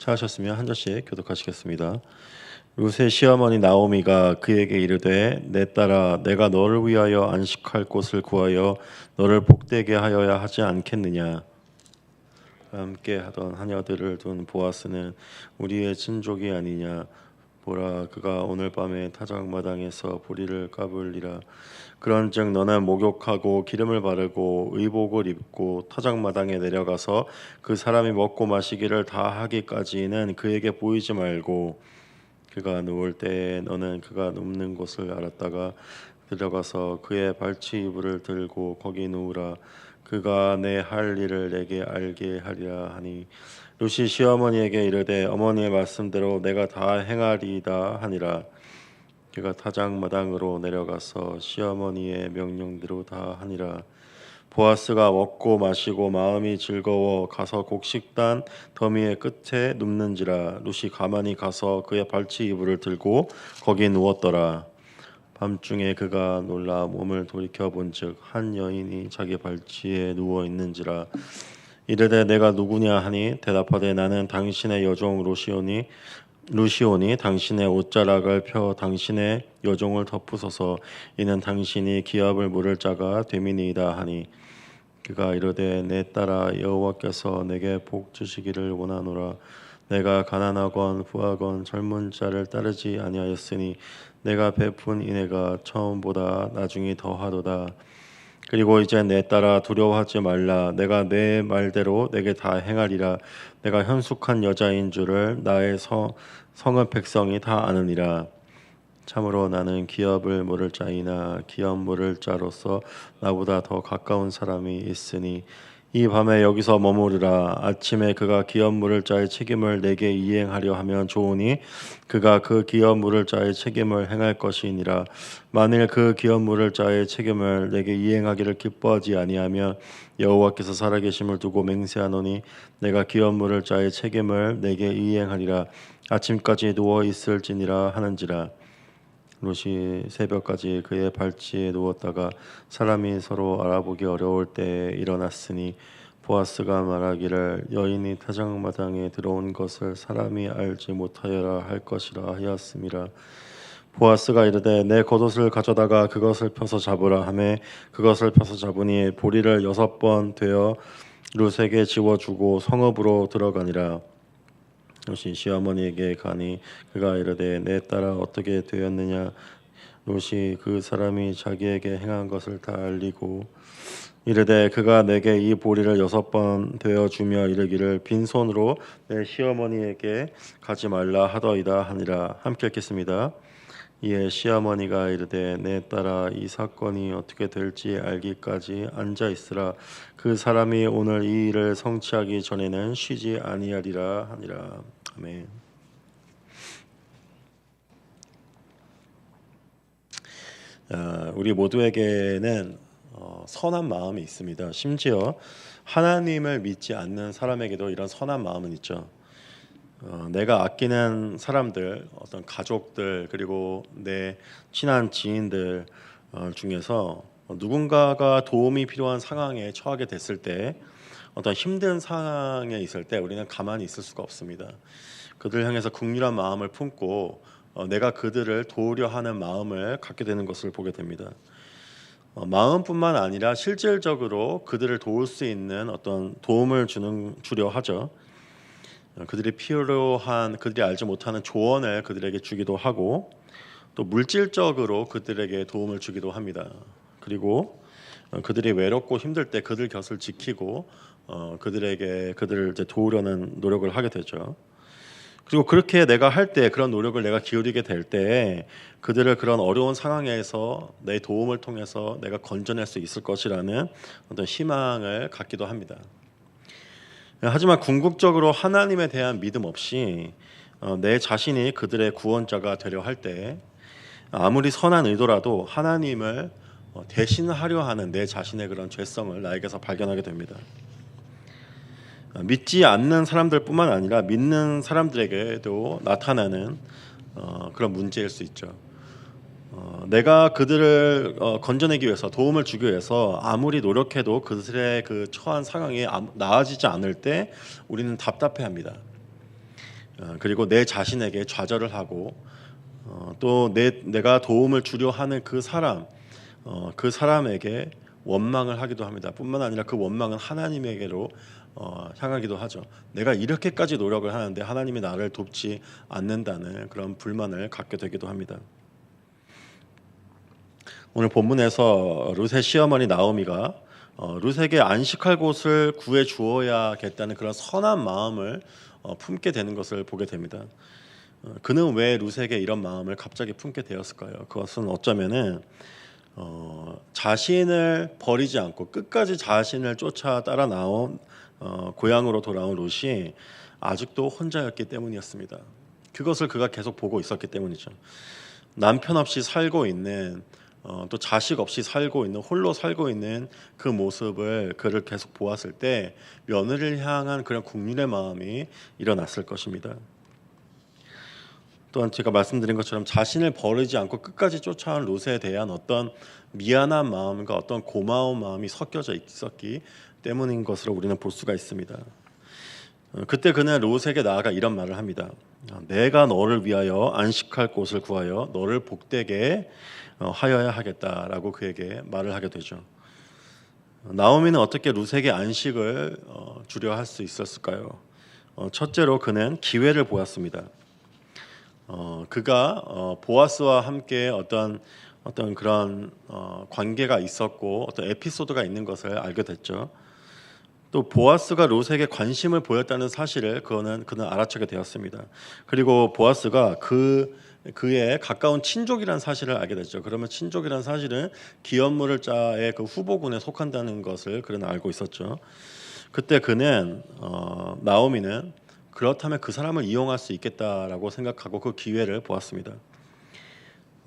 찾으셨으면 한 절씩 교독하시겠습니다. 룻의 시어머니 나오미가 그에게 이르되 내 딸아 내가 너를 위하여 안식할 곳을 구하여 너를 복되게 하여야 하지 않겠느냐. 함께 하던 하녀들을 둔 보아스는 우리의 친족이 아니냐. 보라 그가 오늘 밤에 타작마당에서 보리를 까불리라. 그런즉 너는 목욕하고 기름을 바르고 의복을 입고 타작마당에 내려가서 그 사람이 먹고 마시기를 다 하기까지는 그에게 보이지 말고 그가 누울 때에 너는 그가 눕는 곳을 알았다가 들어가서 그의 발치 이불을 들고 거기 누우라. 그가 내 할 일을 내게 알게 하리라 하니 룻이 시어머니에게 이르되 어머니의 말씀대로 내가 다 행하리이다 하니라. 그가 타작마당으로 내려가서 시어머니의 명령대로 다 하니라. 보아스가 먹고 마시고 마음이 즐거워 가서 곡식단 더미의 끝에 눕는지라. 룻이 가만히 가서 그의 발치 이불을 들고 거기 누웠더라. 밤중에 그가 놀라 몸을 돌이켜 본즉 한 여인이 자기 발치에 누워 있는지라. 이르되 내가 누구냐 하니 대답하되 나는 당신의 여종 루시오니 당신의 옷자락을 펴 당신의 여종을 덮으소서. 이는 당신이 기업을 물을 자가 됨이니이다 하니 그가 이르되 내 딸아 여호와께서 내게 복 주시기를 원하노라. 내가 가난하건 부하건 젊은 자를 따르지 아니하였으니 내가 베푼 인애가 처음보다 나중이 더하도다. 그리고 이제 내 딸아 두려워하지 말라. 내가 내 말대로 내게 다 행하리라. 내가 현숙한 여자인 줄을 나의 성은 백성이 다 아느니라. 참으로 나는 기업을 물을 자이나 기업 물을 자로서 나보다 더 가까운 사람이 있으니 이 밤에 여기서 머무르라. 아침에 그가 기업 물을 자의 책임을 내게 이행하려 하면 좋으니 그가 그 기업 물을 자의 책임을 행할 것이니라. 만일 그 기업 물을 자의 책임을 내게 이행하기를 기뻐하지 아니하면 여호와께서 살아계심을 두고 맹세하노니 내가 기업 물을 자의 책임을 내게 이행하리라. 아침까지 누워 있을지니라 하는지라. 롯이 새벽까지 그의 발치에 누웠다가 사람이 서로 알아보기 어려울 때에 일어났으니 보아스가 말하기를 여인이 타작마당에 들어온 것을 사람이 알지 못하여라 할 것이라 하였음이라. 보아스가 이르되 내 겉옷을 가져다가 그것을 펴서 잡으라 하매 그것을 펴서 잡으니 보리를 6번 되어 룻에게 지워주고 성읍으로 들어가니라. 롯이 시어머니에게 가니 그가 이르되 내 딸아 어떻게 되었느냐. 롯이 그 사람이 자기에게 행한 것을 다 알리고 이르되 그가 내게 이 보리를 6번 되어 주며 이르기를 빈손으로 내 시어머니에게 가지 말라 하더이다 하니라. 함께 읽겠습니다. 이에 시어머니가 이르되 내 딸아 이 사건이 어떻게 될지 알기까지 앉아 있으라. 그 사람이 오늘 이 일을 성취하기 전에는 쉬지 아니하리라 하니라. 아멘. 우리 모두에게는 선한 마음이 있습니다. 심지어 하나님을 믿지 않는 사람에게도 이런 선한 마음은 있죠. 내가 아끼는 사람들, 어떤 가족들 그리고 내 친한 지인들 중에서 누군가가 도움이 필요한 상황에 처하게 됐을 때 어떤 힘든 상황에 있을 때 우리는 가만히 있을 수가 없습니다. 그들 향해서 긍휼한 마음을 품고 내가 그들을 도우려 하는 마음을 갖게 되는 것을 보게 됩니다. 마음뿐만 아니라 실질적으로 그들을 도울 수 있는 어떤 도움을 주려 하죠. 그들이 필요한 그들이 알지 못하는 조언을 그들에게 주기도 하고 또 물질적으로 그들에게 도움을 주기도 합니다. 그리고 그들이 외롭고 힘들 때 그들 곁을 지키고 그들을 이제 도우려는 노력을 하게 되죠. 그리고 그렇게 내가 할 때 그런 노력을 내가 기울이게 될 때 그들을 그런 어려운 상황에서 내 도움을 통해서 내가 건져낼 수 있을 것이라는 어떤 희망을 갖기도 합니다. 하지만 궁극적으로 하나님에 대한 믿음 없이 내 자신이 그들의 구원자가 되려 할 때 아무리 선한 의도라도 하나님을 대신하려 하는 내 자신의 그런 죄성을 나에게서 발견하게 됩니다. 믿지 않는 사람들뿐만 아니라 믿는 사람들에게도 나타나는 그런 문제일 수 있죠. 내가 그들을 건져내기 위해서 도움을 주기 위해서 아무리 노력해도 그들의 그 처한 상황이 나아지지 않을 때 우리는 답답해합니다. 그리고 내 자신에게 좌절을 하고 또 내가 도움을 주려 하는 그 사람, 그 사람에게 원망을 하기도 합니다. 뿐만 아니라 그 원망은 하나님에게로 향하기도 하죠. 내가 이렇게까지 노력을 하는데 하나님이 나를 돕지 않는다는 그런 불만을 갖게 되기도 합니다. 오늘 본문에서 룻의 시어머니 나오미가 룻에게 안식할 곳을 구해 주어야겠다는 그런 선한 마음을 품게 되는 것을 보게 됩니다. 그는 왜 룻에게 이런 마음을 갑자기 품게 되었을까요? 그것은 어쩌면은 자신을 버리지 않고 끝까지 자신을 쫓아 따라 나온 고향으로 돌아온 룻이 아직도 혼자였기 때문이었습니다. 그것을 그가 계속 보고 있었기 때문이죠. 남편 없이 살고 있는 또 자식 없이 살고 있는 홀로 살고 있는 그 모습을 그를 계속 보았을 때 며느리를 향한 그런 국률의 마음이 일어났을 것입니다. 또한 제가 말씀드린 것처럼 자신을 버리지 않고 끝까지 쫓아온 룻에 대한 어떤 미안한 마음과 어떤 고마운 마음이 섞여져 있었기 때문인 것으로 우리는 볼 수가 있습니다. 그때 그는 룻에게 나아가 이런 말을 합니다. 내가 너를 위하여 안식할 곳을 구하여 너를 복되게 하여야 하겠다라고 그에게 말을 하게 되죠. 나오미는 어떻게 룻에게 안식을 주려 할 수 있었을까요? 첫째로 그는 기회를 보았습니다. 그가 보아스와 함께 어떤 그런 관계가 있었고 어떤 에피소드가 있는 것을 알게 됐죠. 또 보아스가 룻에게 관심을 보였다는 사실을 그는 알아차게 되었습니다. 그리고 보아스가 그의 가까운 친족이라는 사실을 알게 됐죠. 그러면 친족이라는 사실은 기업물을 자의 그 후보군에 속한다는 것을 그는 알고 있었죠. 그때 그는 나오미는 그렇다면 그 사람을 이용할 수 있겠다라고 생각하고 그 기회를 보았습니다.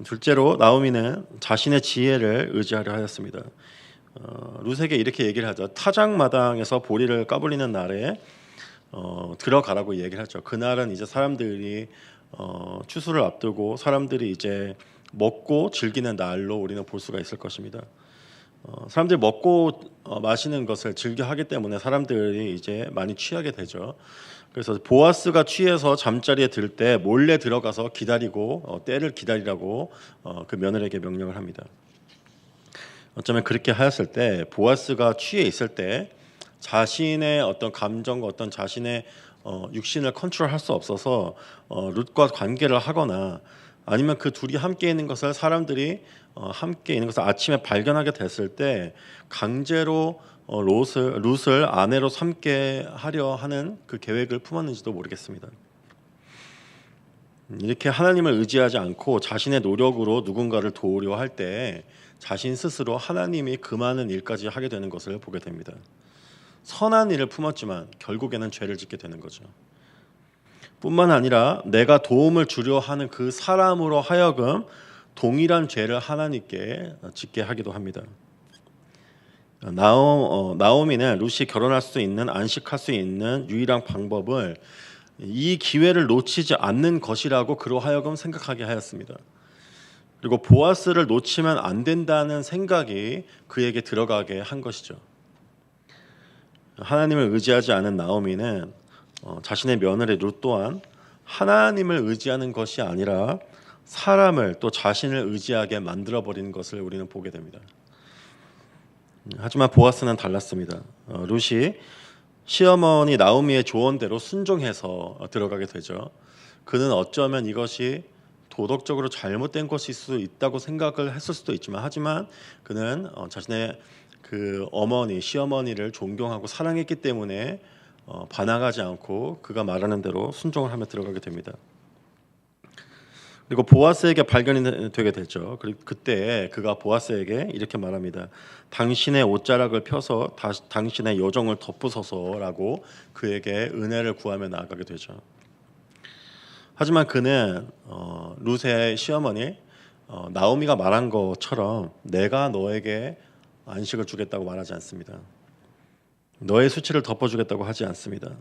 둘째로 나오미는 자신의 지혜를 의지하려 하였습니다. 룻에게 이렇게 얘기를 하죠. 타작마당에서 보리를 까불리는 날에 들어가라고 얘기를 하죠. 그날은 이제 사람들이 추수를 앞두고 사람들이 이제 먹고 즐기는 날로 우리는 볼 수가 있을 것입니다. 사람들이 먹고 마시는 것을 즐겨 하기 때문에 사람들이 이제 많이 취하게 되죠. 그래서 보아스가 취해서 잠자리에 들 때 몰래 들어가서 기다리고 때를 기다리라고 그 며느리에게 명령을 합니다. 어쩌면 그렇게 하였을 때 보아스가 취해 있을 때 자신의 어떤 감정과 어떤 자신의 육신을 컨트롤할 수 없어서 룻과 관계를 하거나 아니면 그 둘이 함께 있는 것을 사람들이 함께 있는 것을 아침에 발견하게 됐을 때 강제로 룻을 아내로 삼게 하려 하는 그 계획을 품었는지도 모르겠습니다. 이렇게 하나님을 의지하지 않고 자신의 노력으로 누군가를 도우려 할 때 자신 스스로 하나님이 그 많은 일까지 하게 되는 것을 보게 됩니다. 선한 일을 품었지만 결국에는 죄를 짓게 되는 거죠. 뿐만 아니라 내가 도움을 주려 하는 그 사람으로 하여금 동일한 죄를 하나님께 짓게 하기도 합니다. 나오미는 룻이 결혼할 수 있는 안식할 수 있는 유일한 방법을 이 기회를 놓치지 않는 것이라고 그로 하여금 생각하게 하였습니다. 그리고 보아스를 놓치면 안 된다는 생각이 그에게 들어가게 한 것이죠. 하나님을 의지하지 않은 나오미는 자신의 며느리 룻 또한 하나님을 의지하는 것이 아니라 사람을 또 자신을 의지하게 만들어버리는 것을 우리는 보게 됩니다. 하지만 보아스는 달랐습니다. 룻이 시어머니 나오미의 조언대로 순종해서 들어가게 되죠. 그는 어쩌면 이것이 도덕적으로 잘못된 것일 수 있다고 생각을 했을 수도 있지만 하지만 그는 자신의 그 시어머니를 존경하고 사랑했기 때문에 반항하지 않고 그가 말하는 대로 순종을 하며 들어가게 됩니다. 그리고 보아스에게 발견이 되게 되죠. 그리고 그때 그가 보아스에게 이렇게 말합니다. 당신의 옷자락을 펴서 당신의 여정을 덮으소서라고 그에게 은혜를 구하며 나아가게 되죠. 하지만 그는 룻의 시어머니 나오미가 말한 것처럼 내가 너에게 안식을 주겠다고 말하지 않습니다. 너의 수치를 덮어주겠다고 하지 않습니다.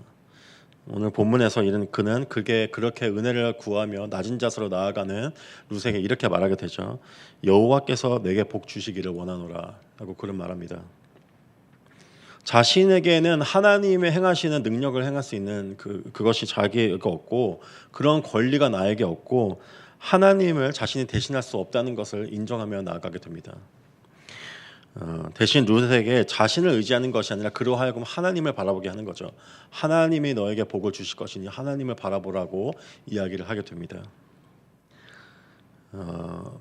오늘 본문에서 그는 그렇게 은혜를 구하며 낮은 자세로 나아가는 룻에게 이렇게 말하게 되죠. 여호와께서 내게 복 주시기를 원하노라 라고 그는 말합니다. 자신에게는 하나님의 행하시는 능력을 행할 수 있는 그것이 자기에게 없고 그런 권리가 나에게 없고 하나님을 자신이 대신할 수 없다는 것을 인정하며 나아가게 됩니다. 대신 룻에게 자신을 의지하는 것이 아니라 그로 하여금 하나님을 바라보게 하는 거죠. 하나님이 너에게 복을 주실 것이니 하나님을 바라보라고 이야기를 하게 됩니다.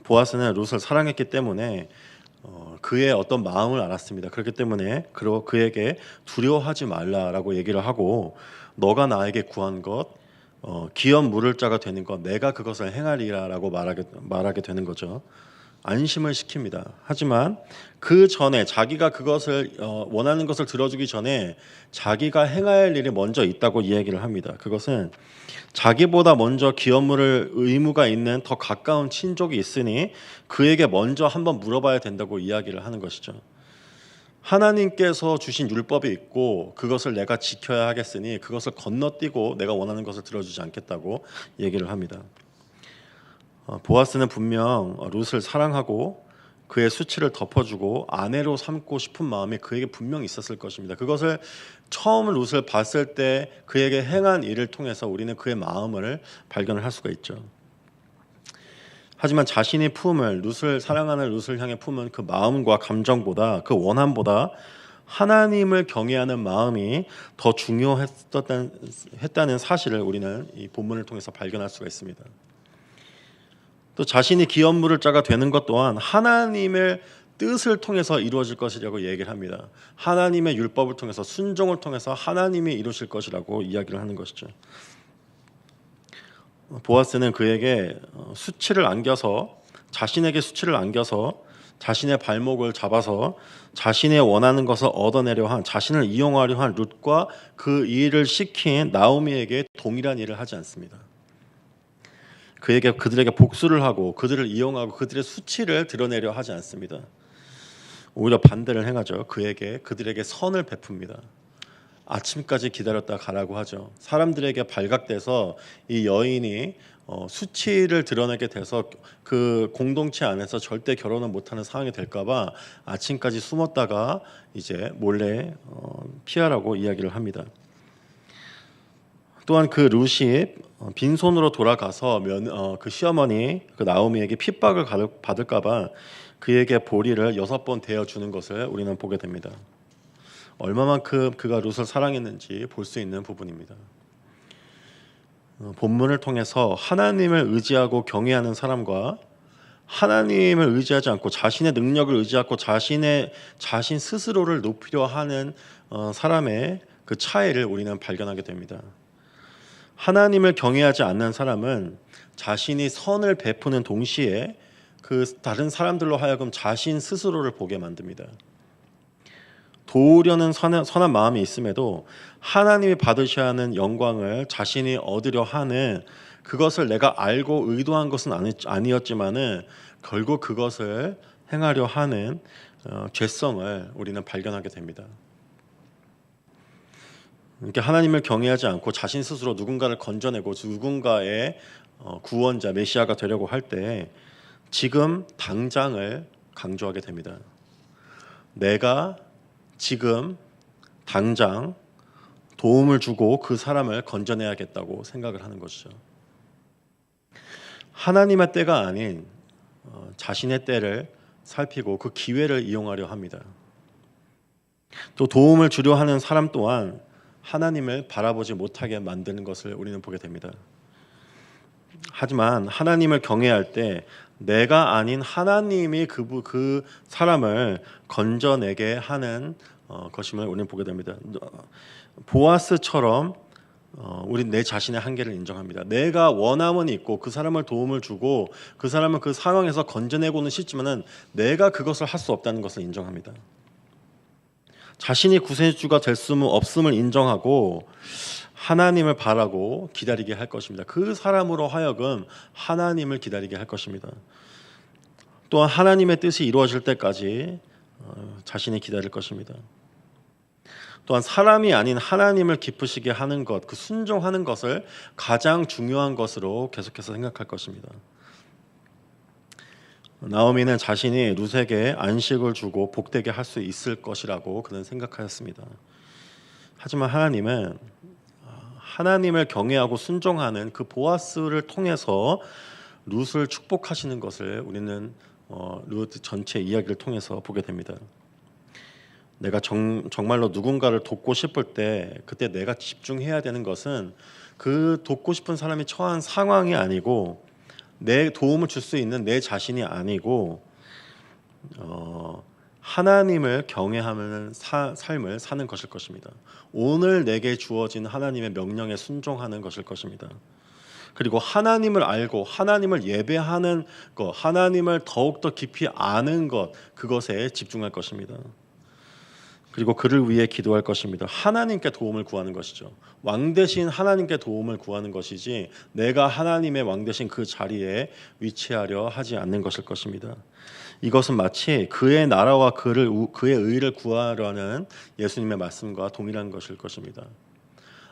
보아스는 룻을 사랑했기 때문에 그의 어떤 마음을 알았습니다. 그렇기 때문에 그에게 두려워하지 말라라고 얘기를 하고 너가 나에게 구한 것 기업 물을 자가 되는 것 내가 그것을 행하리라라고 말하게 되는 거죠. 안심을 시킵니다. 하지만 그 전에 자기가 그것을 원하는 것을 들어주기 전에 자기가 행해야 할 일이 먼저 있다고 이야기를 합니다. 그것은 자기보다 먼저 기업 물을 의무가 있는 더 가까운 친족이 있으니 그에게 먼저 한번 물어봐야 된다고 이야기를 하는 것이죠. 하나님께서 주신 율법이 있고 그것을 내가 지켜야 하겠으니 그것을 건너뛰고 내가 원하는 것을 들어주지 않겠다고 얘기를 합니다. 보아스는 분명 룻을 사랑하고 그의 수치를 덮어주고 아내로 삼고 싶은 마음이 그에게 분명히 있었을 것입니다. 그것을 처음 룻을 봤을 때 그에게 행한 일을 통해서 우리는 그의 마음을 발견을 할 수가 있죠. 하지만 자신이 품을 룻을 사랑하는 룻을 향해 품은 그 마음과 감정보다 그 원함보다 하나님을 경외하는 마음이 더 중요했다는 사실을 우리는 이 본문을 통해서 발견할 수가 있습니다. 또 자신이 기업 물을 자가 되는 것 또한 하나님의 뜻을 통해서 이루어질 것이라고 얘기를 합니다. 하나님의 율법을 통해서 순종을 통해서 하나님이 이루실 것이라고 이야기를 하는 것이죠. 보아스는 그에게 자신에게 수치를 안겨서 자신의 발목을 잡아서 자신의 원하는 것을 얻어내려 한 자신을 이용하려 한 룻과 그 일을 시킨 나오미에게 동일한 일을 하지 않습니다. 그들에게 복수를 하고 그들을 이용하고 그들의 수치를 드러내려 하지 않습니다. 오히려 반대를 행하죠. 그들에게 선을 베풉니다. 아침까지 기다렸다 가라고 하죠. 사람들에게 발각돼서 이 여인이 수치를 드러내게 돼서 그 공동체 안에서 절대 결혼을 못하는 상황이 될까봐 아침까지 숨었다가 이제 몰래 피하라고 이야기를 합니다. 또한 그 룻이 빈손으로 돌아가서 그 시어머니 그 나오미에게 핍박을 받을까봐 그에게 보리를 6번 대어주는 것을 우리는 보게 됩니다. 얼마만큼 그가 룻을 사랑했는지 볼 수 있는 부분입니다. 본문을 통해서 하나님을 의지하고 경외하는 사람과 하나님을 의지하지 않고 자신의 능력을 의지하고 자신 스스로를 높이려 하는 사람의 그 차이를 우리는 발견하게 됩니다. 하나님을 경외하지 않는 사람은 자신이 선을 베푸는 동시에 그 다른 사람들로 하여금 자신 스스로를 보게 만듭니다. 도우려는 선한 마음이 있음에도 하나님이 받으셔야 하는 영광을 자신이 얻으려 하는 그것을 내가 알고 의도한 것은 아니었지만은 결국 그것을 행하려 하는 죄성을 우리는 발견하게 됩니다. 이렇게 하나님을 경외하지 않고 자신 스스로 누군가를 건져내고 누군가의 구원자 메시아가 되려고 할 때 지금 당장을 강조하게 됩니다. 내가 지금 당장 도움을 주고 그 사람을 건져내야겠다고 생각을 하는 것이죠. 하나님의 때가 아닌 자신의 때를 살피고 그 기회를 이용하려 합니다. 또 도움을 주려 하는 사람 또한 하나님을 바라보지 못하게 만드는 것을 우리는 보게 됩니다. 하지만 하나님을 경외할 때 내가 아닌 하나님이 그 사람을 건져내게 하는 것임을 우리는 보게 됩니다. 보아스처럼 우린 내 자신의 한계를 인정합니다. 내가 원함은 있고 그 사람을 도움을 주고 그 사람을 그 상황에서 건져내고는 싶지만은 내가 그것을 할 수 없다는 것을 인정합니다. 자신이 구세주가 될 수 없음을 인정하고 하나님을 바라고 기다리게 할 것입니다. 그 사람으로 하여금 하나님을 기다리게 할 것입니다. 또한 하나님의 뜻이 이루어질 때까지 자신이 기다릴 것입니다. 또한 사람이 아닌 하나님을 기쁘시게 하는 것, 그 순종하는 것을 가장 중요한 것으로 계속해서 생각할 것입니다. 나오미는 자신이 룻에게 안식을 주고 복되게 할 수 있을 것이라고 그는 생각하였습니다. 하지만 하나님은 하나님을 경외하고 순종하는 그 보아스를 통해서 룻을 축복하시는 것을 우리는 룻 전체 이야기를 통해서 보게 됩니다. 내가 정말로 누군가를 돕고 싶을 때 그때 내가 집중해야 되는 것은 그 돕고 싶은 사람이 처한 상황이 아니고 내 도움을 줄 수 있는 내 자신이 아니고 하나님을 경외하는 삶을 사는 것일 것입니다. 오늘 내게 주어진 하나님의 명령에 순종하는 것일 것입니다. 그리고 하나님을 알고 하나님을 예배하는 것, 하나님을 더욱더 깊이 아는 것, 그것에 집중할 것입니다. 그리고 그를 위해 기도할 것입니다. 하나님께 도움을 구하는 것이죠. 왕 대신 하나님께 도움을 구하는 것이지 내가 하나님의 왕 대신 그 자리에 위치하려 하지 않는 것일 것입니다. 이것은 마치 그의 나라와 그의 의를 구하려는 예수님의 말씀과 동일한 것일 것입니다.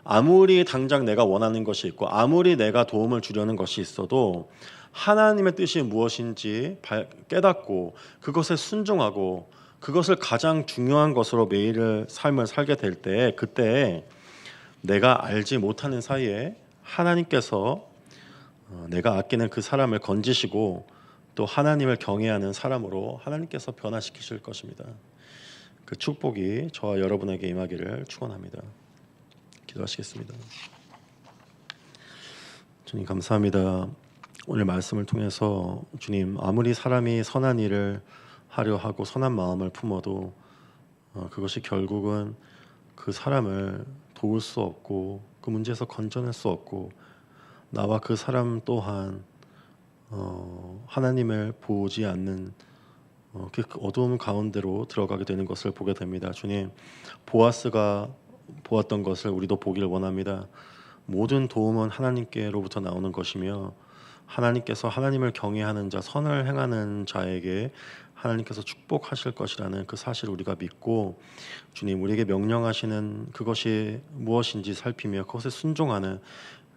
아무리 당장 내가 원하는 것이 있고 아무리 내가 도움을 주려는 것이 있어도 하나님의 뜻이 무엇인지 깨닫고 그것에 순종하고 그것을 가장 중요한 것으로 매일의 삶을 살게 될 때 그때 내가 알지 못하는 사이에 하나님께서 내가 아끼는 그 사람을 건지시고 또 하나님을 경외하는 사람으로 하나님께서 변화시키실 것입니다. 그 축복이 저와 여러분에게 임하기를 축원합니다. 기도하시겠습니다. 주님 감사합니다. 오늘 말씀을 통해서 주님 아무리 사람이 선한 일을 하려 하고 선한 마음을 품어도 그것이 결국은 그 사람을 도울 수 없고 그 문제에서 건져낼 수 없고 나와 그 사람 또한 하나님을 보지 않는 그 어두움 가운데로 들어가게 되는 것을 보게 됩니다. 주님 보아스가 보았던 것을 우리도 보기를 원합니다. 모든 도움은 하나님께로부터 나오는 것이며 하나님께서 하나님을 경외하는 자, 선을 행하는 자에게 하나님께서 축복하실 것이라는 그 사실을 우리가 믿고 주님 우리에게 명령하시는 그것이 무엇인지 살피며 그것에 순종하는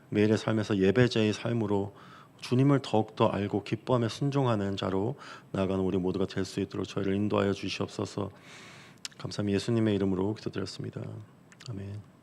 매일의 삶에서 예배자의 삶으로 주님을 더욱더 알고 기뻐하며 순종하는 자로 나아가는 우리 모두가 될 수 있도록 저희를 인도하여 주시옵소서. 감사합니다. 예수님의 이름으로 기도드렸습니다. 아멘.